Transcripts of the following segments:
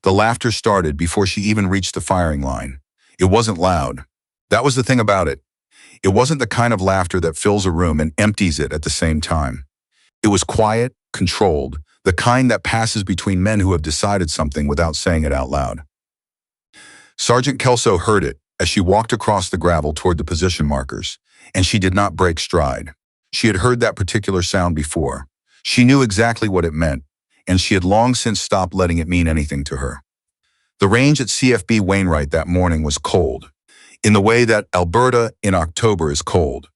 The laughter started before she even reached the firing line. It wasn't loud. That was the thing about it. It wasn't the kind of laughter that fills a room and empties it at the same time. It was quiet, controlled, the kind that passes between men who have decided something without saying it out loud. Sergeant Kelso heard it as she walked across the gravel toward the position markers, and she did not break stride. She had heard that particular sound before. She knew exactly what it meant, and she had long since stopped letting it mean anything to her. The range at CFB Wainwright that morning was cold, in the way that Alberta in October is cold.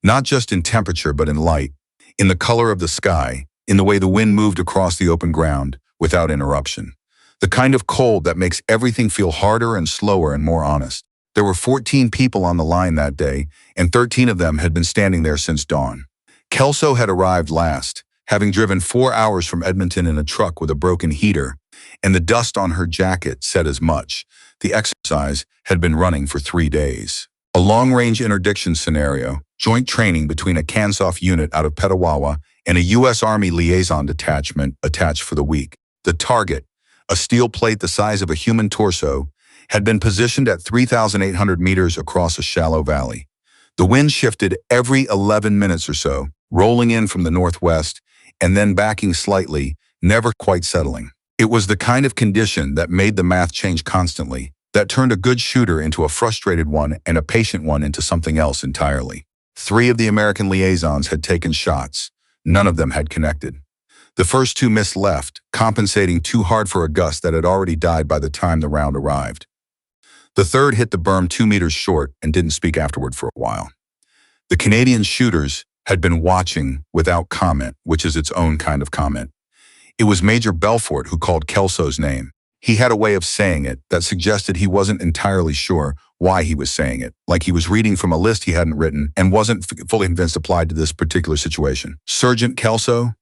Not just in temperature, but in light, in the color of the sky, in the way the wind moved across the open ground without interruption. The kind of cold that makes everything feel harder and slower and more honest. There were 14 people on the line that day, and 13 of them had been standing there since dawn. Kelso had arrived last, having driven 4 hours from Edmonton in a truck with a broken heater, and the dust on her jacket said as much. The exercise had been running for 3 days. A long-range interdiction scenario, joint training between a Kansoff unit out of Petawawa and a U.S. Army liaison detachment attached for the week. The target, a steel plate the size of a human torso, had been positioned at 3,800 meters across a shallow valley. The wind shifted every 11 minutes or so, rolling in from the northwest and then backing slightly, never quite settling. It was the kind of condition that made the math change constantly, that turned a good shooter into a frustrated one and a patient one into something else entirely. 3 of the American liaisons had taken shots. None of them had connected. The first 2 missed left, compensating too hard for a gust that had already died by the time the round arrived. The third hit the berm 2 meters short and didn't speak afterward for a while. The Canadian shooters had been watching without comment, which is its own kind of comment. It was Major Belfort who called Kelso's name. He had a way of saying it that suggested he wasn't entirely sure why he was saying it, like he was reading from a list he hadn't written and wasn't fully convinced applied to this particular situation. Sergeant Kelso?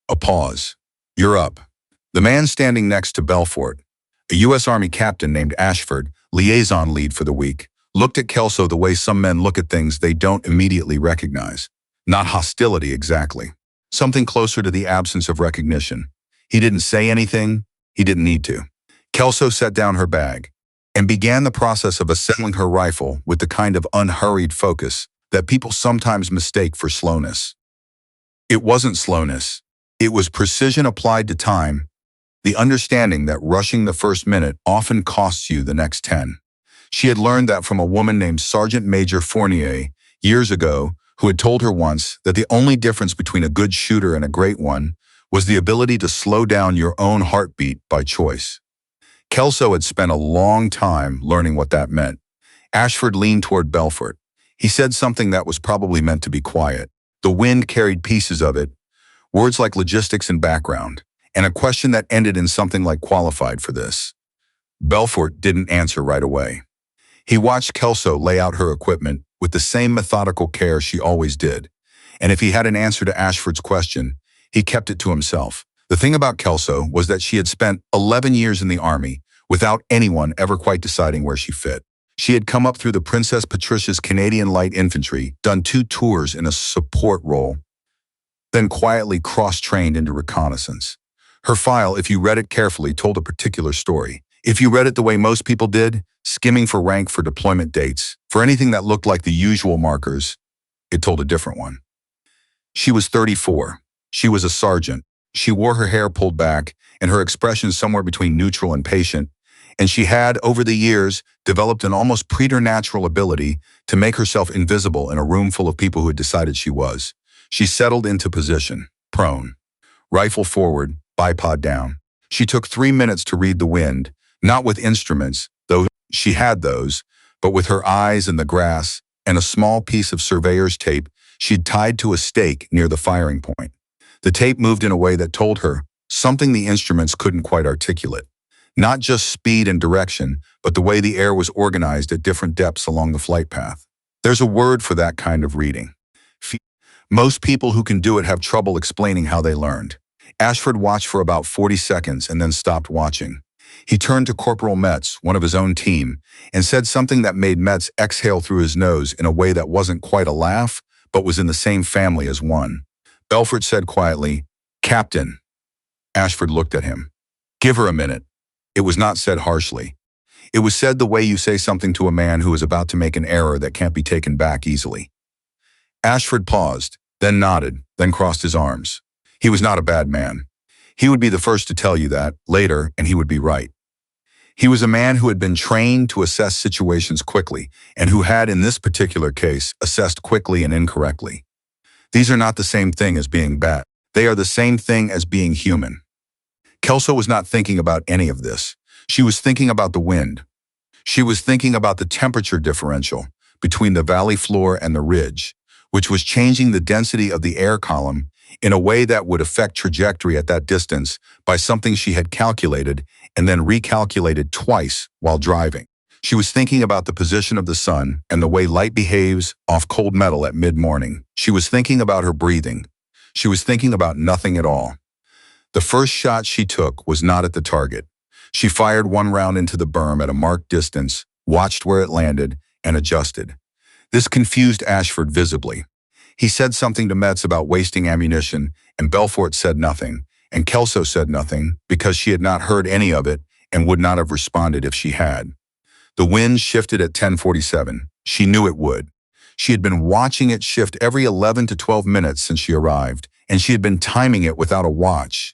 A pause. You're up. The man standing next to Belfort, a U.S. Army captain named Ashford, liaison lead for the week, looked at Kelso the way some men look at things they don't immediately recognize. Not hostility exactly. Something closer to the absence of recognition. He didn't say anything. He didn't need to. Kelso set down her bag and began the process of assembling her rifle with the kind of unhurried focus that people sometimes mistake for slowness. It wasn't slowness. It was precision applied to time, the understanding that rushing the first minute often costs you the next 10. She had learned that from a woman named Sergeant Major Fournier years ago, who had told her once that the only difference between a good shooter and a great one was the ability to slow down your own heartbeat by choice. Kelso had spent a long time learning what that meant. Ashford leaned toward Belfort. He said something that was probably meant to be quiet. The wind carried pieces of it, words like logistics and background, and a question that ended in something like qualified for this. Belfort didn't answer right away. He watched Kelso lay out her equipment with the same methodical care she always did, and if he had an answer to Ashford's question, he kept it to himself. The thing about Kelso was that she had spent 11 years in the Army without anyone ever quite deciding where she fit. She had come up through the Princess Patricia's Canadian Light Infantry, done 2 tours in a support role, then quietly cross-trained into reconnaissance. Her file, if you read it carefully, told a particular story. If you read it the way most people did, skimming for rank for deployment dates, for anything that looked like the usual markers, it told a different one. She was 34. She was a sergeant. She wore her hair pulled back and her expression somewhere between neutral and patient, and she had, over the years, developed an almost preternatural ability to make herself invisible in a room full of people who had decided she was. She settled into position, prone, rifle forward, bipod down. She took 3 minutes to read the wind, not with instruments, though she had those, but with her eyes and the grass and a small piece of surveyor's tape she'd tied to a stake near the firing point. The tape moved in a way that told her something the instruments couldn't quite articulate. Not just speed and direction, but the way the air was organized at different depths along the flight path. There's a word for that kind of reading. Most people who can do it have trouble explaining how they learned. Ashford watched for about 40 seconds and then stopped watching. He turned to Corporal Metz, one of his own team, and said something that made Metz exhale through his nose in a way that wasn't quite a laugh, but was in the same family as one. Belfort said quietly, "Captain." Ashford looked at him. "Give her a minute. It was not said harshly. It was said the way you say something to a man who is about to make an error that can't be taken back easily. Ashford paused, then nodded, then crossed his arms. He was not a bad man. He would be the first to tell you that, later, and he would be right. He was a man who had been trained to assess situations quickly, and who had, in this particular case, assessed quickly and incorrectly. These are not the same thing as being bad. They are the same thing as being human. Kelso was not thinking about any of this. She was thinking about the wind. She was thinking about the temperature differential between the valley floor and the ridge, which was changing the density of the air column in a way that would affect trajectory at that distance by something she had calculated and then recalculated twice while driving. She was thinking about the position of the sun and the way light behaves off cold metal at mid-morning. She was thinking about her breathing. She was thinking about nothing at all. The first shot she took was not at the target. She fired one round into the berm at a marked distance, watched where it landed, and adjusted. This confused Ashford visibly. He said something to Metz about wasting ammunition, and Belfort said nothing, and Kelso said nothing because she had not heard any of it and would not have responded if she had. The wind shifted at 10:47. She knew it would. She had been watching it shift every 11 to 12 minutes since she arrived, and she had been timing it without a watch.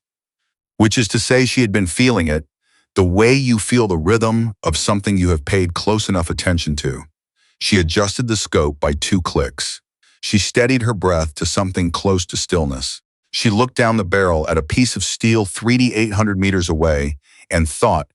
Which is to say, she had been feeling it, the way you feel the rhythm of something you have paid close enough attention to. She adjusted the scope by 2 clicks. She steadied her breath to something close to stillness. She looked down the barrel at a piece of steel 800 meters away and thought,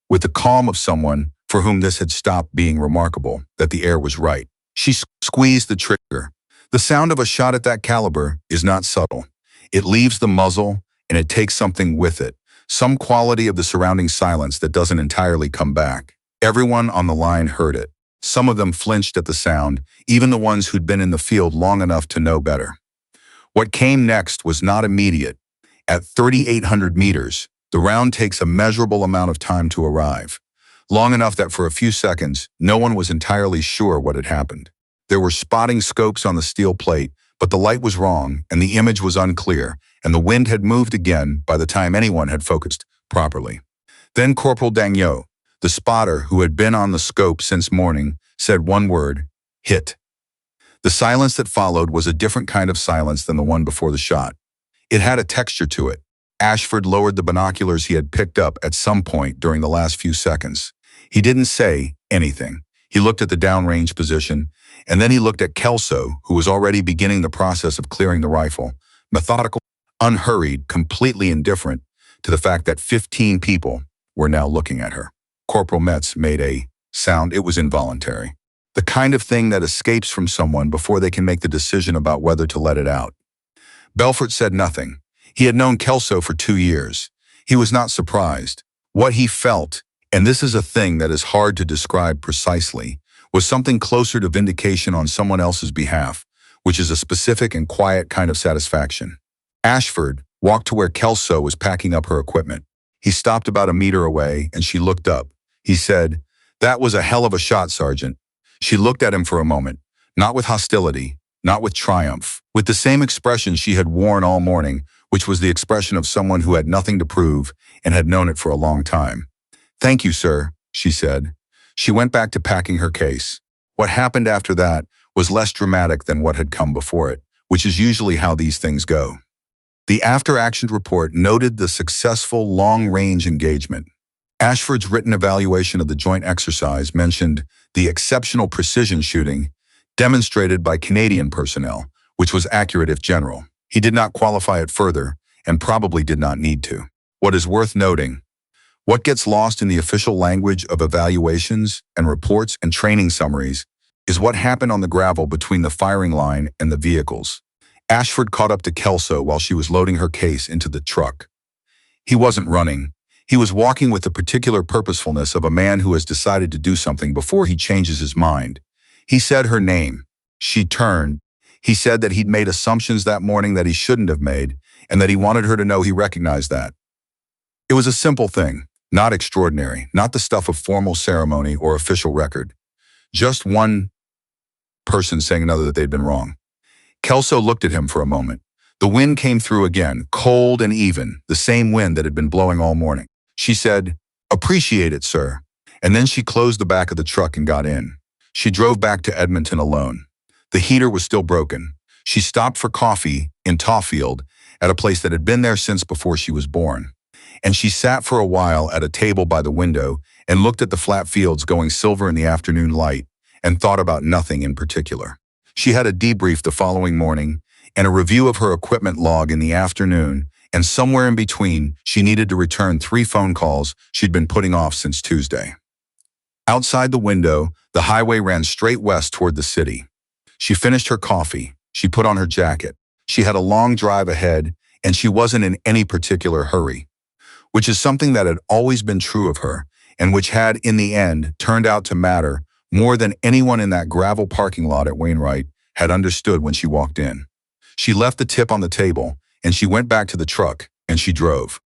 with the calm of someone for whom this had stopped being remarkable, that the air was right. She squeezed the trigger. The sound of a shot at that caliber is not subtle. It leaves the muzzle, and it takes something with it, some quality of the surrounding silence that doesn't entirely come back. Everyone on the line heard it. Some of them flinched at the sound, even the ones who'd been in the field long enough to know better. What came next was not immediate. At 3,800 meters, the round takes a measurable amount of time to arrive, long enough that for a few seconds, no one was entirely sure what had happened. There were spotting scopes on the steel plate, but the light was wrong and the image was unclear, and the wind had moved again by the time anyone had focused properly. Then Corporal Dagnot, the spotter who had been on the scope since morning, said one word: hit. The silence that followed was a different kind of silence than the one before the shot. It had a texture to it. Ashford lowered the binoculars he had picked up at some point during the last few seconds. He didn't say anything. He looked at the downrange position, and then he looked at Kelso, who was already beginning the process of clearing the rifle, methodical, unhurried, completely indifferent to the fact that 15 people were now looking at her. Corporal Metz made a sound. It was involuntary. The kind of thing that escapes from someone before they can make the decision about whether to let it out. Belfort said nothing. He had known Kelso for 2 years. He was not surprised. What he felt, and this is a thing that is hard to describe precisely, was something closer to vindication on someone else's behalf, which is a specific and quiet kind of satisfaction. Ashford walked to where Kelso was packing up her equipment. He stopped about a meter away, and she looked up. He said, "That was a hell of a shot, Sergeant." She looked at him for a moment, not with hostility, not with triumph, with the same expression she had worn all morning, which was the expression of someone who had nothing to prove and had known it for a long time. "Thank you, sir," she said. She went back to packing her case. What happened after that was less dramatic than what had come before it, which is usually how these things go. The after-action report noted the successful long-range engagement. Ashford's written evaluation of the joint exercise mentioned the exceptional precision shooting demonstrated by Canadian personnel, which was accurate if general. He did not qualify it further, and probably did not need to. What is worth noting, what gets lost in the official language of evaluations and reports and training summaries is what happened on the gravel between the firing line and the vehicles. Ashford caught up to Kelso while she was loading her case into the truck. He wasn't running. He was walking with the particular purposefulness of a man who has decided to do something before he changes his mind. He said her name. She turned. He said that he'd made assumptions that morning that he shouldn't have made, and that he wanted her to know he recognized that. It was a simple thing, not extraordinary, not the stuff of formal ceremony or official record. Just one person saying another that they'd been wrong. Kelso looked at him for a moment. The wind came through again, cold and even, the same wind that had been blowing all morning. She said, Appreciate it, sir. And then she closed the back of the truck and got in. She drove back to Edmonton alone. The heater was still broken. She stopped for coffee in Tawfield at a place that had been there since before she was born. And she sat for a while at a table by the window and looked at the flat fields going silver in the afternoon light and thought about nothing in particular. She had a debrief the following morning and a review of her equipment log in the afternoon, and somewhere in between, she needed to return 3 phone calls she'd been putting off since Tuesday. Outside the window, the highway ran straight west toward the city. She finished her coffee. She put on her jacket. She had a long drive ahead, and she wasn't in any particular hurry, which is something that had always been true of her, and which had, in the end, turned out to matter more than anyone in that gravel parking lot at Wainwright had understood when she walked in. She left the tip on the table, and she went back to the truck, and she drove.